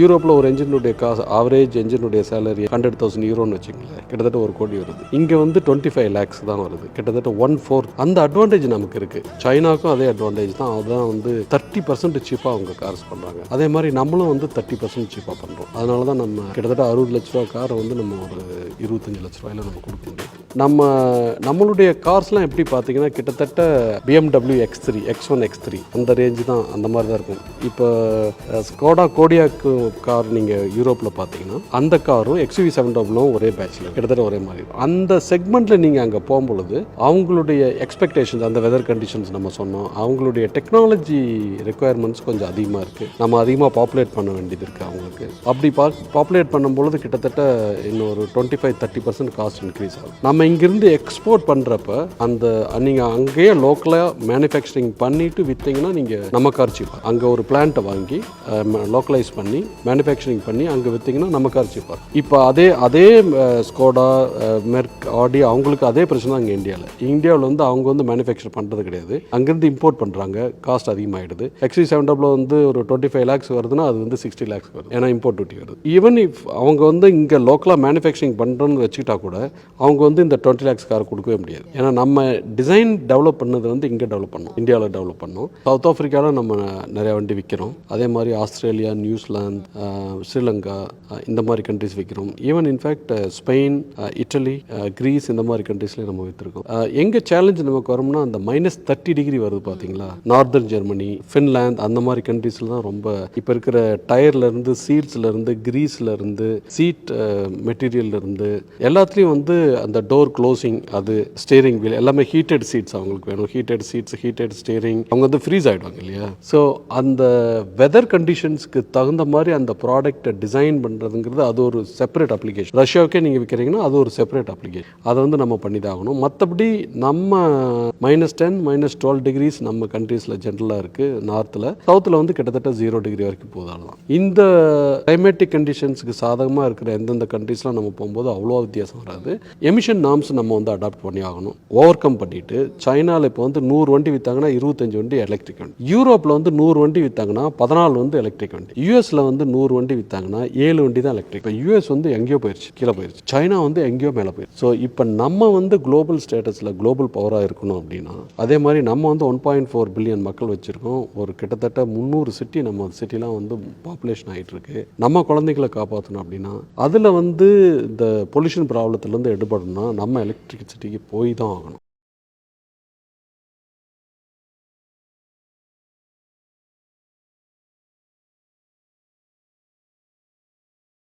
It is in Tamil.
யூரோப்பில் ஒரு என்ஜினுடைய காசு ஆவரேஜ் என்ஜினுடைய சேலரி 100,000 யூரோன்னு வச்சுங்களேன், கிட்டத்தட்ட 1 கோடி வருது. இங்கே வந்து 25 lakhs தான் வருது, கிட்டத்தட்ட 1/4. அந்த அட்வான்டேஜ் நமக்கு இருக்குது. சைனாக்கும் அதே அட்வான்டேஜ் தான். அதுதான் வந்து 30% சீப்பாக அவங்க கார்ஸ் பண்ணுறாங்க. அதே மாதிரி நம்மளும் வந்து 30% சீப்பாக பண்ணுறோம். அதனால தான் நம்ம கிட்டத்தட்ட 60 லட்ச ரூபா காரை வந்து நம்ம ஒரு 25 லட்ச ரூபாயில் நம்ம கொடுக்க முடியும். நம்மளுடைய கார்ஸ்லாம் எப்படி பார்த்தீங்கன்னா கிட்டத்தட்ட BMW X3, X1, X3 அந்த ரேஞ்சு தான், அந்த மாதிரி தான் இருக்கும். இப்போ ஸ்கோடா கோடியாக்கு கார் நீங்கள் யூரோப்பில் பார்த்தீங்கன்னா அந்த காரும் XUV 700 ஒரே பேட்சில் கிட்டத்தட்ட ஒரே மாதிரி. அந்த செக்மெண்ட்டில் நீங்கள் அங்கே போகும்பொழுது அவங்களுடைய எக்ஸ்பெக்டேஷன்ஸ், அந்த வெதர் கண்டிஷன்ஸ் நம்ம சொன்னோம், அவங்களுடைய டெக்னாலஜி ரெக்குயர்மெண்ட்ஸ் கொஞ்சம் அதிகமாக இருக்குது. நம்ம அதிகமாக பாப்புலேட் பண்ண வேண்டியது இருக்குது அவங்களுக்கு. அப்படி பாப்புலேட் பண்ணும்பொழுது கிட்டத்தட்ட இன்னும் ஒரு 25-30% காஸ்ட் இன்க்ரீஸ் ஆகும். நம்ம இங்கிருந்து எக்ஸ்போர்ட் பண்ணுறப்ப அந்த நீங்கள் அங்கேயே லோக்கலாக மேனுஃபேக்சரிங் பண்ணிவிட்டு விற்றீங்கன்னா நீங்கள் நம்ம கார் சீப்பாக, அங்கே ஒரு பிளான்ட்டை வாங்கி லோக்கலைஸ் பண்ணி மேனுஃபேக்சரிங் பண்ணி அங்கே விற்றீங்கன்னா நம்ம கார் சீப்பாக. இப்போ அதே ஸ்கோடா, மெர்க், ஆடி அவங்களுக்கு அதே பிரச்சனை தான் இங்கே இந்தியாவில் வந்து அவங்க வந்து மேனுஃபேக்சர் பண்ணுறது கிடையாது, அங்கேருந்து இம்போர்ட் பண்ணுறாங்க, காஸ்ட் அதிகமாகிடுது. XUV 700 வந்து ஒரு 25 lakhs வருதுன்னா அது வந்து 60 lakhs வருது, ஏன்னா இம்போர்ட் டியூட்டி வருது. ஈவன் இஃப் அவங்க வந்து இங்கே லோக்கலாக மேனுஃபேக்சரிங் பண்ணுறோன்னு வச்சுக்கிட்டா கூட அவங்க வந்து இந்த 20 lakhs கார் கொடுக்கவே முடியாது. ஏன்னா நம்ம டிசைன் டெவலப் பண்ணது வந்து இங்கே டெவலப் பண்ணோம், இந்தியாவில் டெவலப் பண்ணோம். சவுத் ஆஃப்ரிக்காவில் நம்ம நிறைய வண்டி விற்கிறோம். அதே மாதிரி ஆஸ்திரேலியா, நியூசிலாந்து, ஸ்ரீலங்கா இந்த மாதிரி கண்ட்ரிஸ் விற்கிறோம். Even in fact Spain, idli, Greece இந்த மாதிரி கண்ட்ரிஸ்லேயும் நம்ம விற்றுருக்கோம். எங்கே சேலஞ்ச் நமக்கு வரும்னா அந்த -30 டிகிரி வருது பார்த்தீங்களா, நார்தர்ன் ஜெர்மனி, ஃபின்லாந்து அந்த மாதிரி கண்ட்ரிஸில் தான் ரொம்ப இப்போ இருக்கிற டயர்லேருந்து, சீட்ஸ்லேருந்து, கிரீஸ்லேருந்து, சீட் மெட்டீரியல்லேருந்து எல்லாத்துலேயும் வந்து அந்த டோர் க்ளோசிங், அது ஸ்டேரிங் வீல் எல்லாமே ஹீட்டட் சீட்ஸ் அவங்களுக்கு வேணும். ஹீட்டட் சீட்ஸ், ஹீட்டட் ஸ்டேரிங், அவங்க வந்து ஃப்ரீஸ் ஆகிடுவாங்க இல்லையா. ஸோ அந்த வெதர் கண்டிஷன்ஸ்க்கு தகுந்த மாதிரி அந்த ப்ராடக்ட்டை டிசைன் பண்ணுறதுங்கிறது அது ஒரு செப்பரேட் அப்ளிகேஷன். ரஷ்யாவுக்கே நீங்கள் விற்கிறீங்கன்னா அது ஒரு செப்பரேட் அப்ளிகேஷன், அதை வந்து நம்ம பண்ணி தான் ஆகணும். மற்றபடி நம்ம -10, -12 டிகிரிஸ் நம்ம கண்ட்ரீஸில் ஜென்ரலாக இருக்குது. நார்த்தில், சவுத்தில் வந்து கிட்டத்தட்ட 0 டிகிரி வரைக்கும் போதாலாம். இந்த கிளைமேட்டிக் கண்டிஷன்ஸுக்கு சாதகமாக இருக்கிற எந்தெந்த கண்ட்ரீஸ்லாம் நம்ம போகும்போது அவ்வளோ வித்தியாசம் வராது. எமிஷன் நார்ம்ஸ் நம்ம வந்து அடாப்ட் பண்ணி ஆகணும், ஓவர் கம் பண்ணிட்டு. சைனாவில் இப்போ வந்து 100 வண்டி விற்றாங்கன்னா 25 வண்டி எலக்ட்ரிக் வண்டி. யூரோப்பில் வந்து 100 வண்டி விற்றாங்கன்னா 14 வந்து எலக்ட்ரிக் வண்டி. யூஎஸில் வந்து 100 வண்டி விற்றாங்கன்னா 7 வண்டி தான் எலக்ட்ரிக். இப்போ யூஎஸ் வந்து எங்கேயோ போயிடுச்சு, கீழே போயிடுச்சு. சைனா வந்து எங்கேயோ மேலே போயிடுச்சு. ஸோ இப்போ நம்ம வந்து குளோபல் ஸ்டேட்டஸில் குளோபல் பவராக இருக்கணும் அப்படின்னா, அதே மாதிரி நம்ம வந்து 1.4 பில்லியன் மக்கள் வச்சுருக்கோம். ஒரு கிட்டத்தட்ட 300 சிட்டி, நம்ம சிட்டிலாம் வந்து பாப்புலேஷன் ஆகிட்டு இருக்கு. நம்ம குழந்தைகளை காப்பாற்றணும் அப்படின்னா அதில் வந்து இந்த பொல்யூஷன் ப்ராப்ளத்துலேருந்து எடுபடணும்னா நம்ம எலக்ட்ரிசிட்டிக்கு போய் தான் ஆகணும்.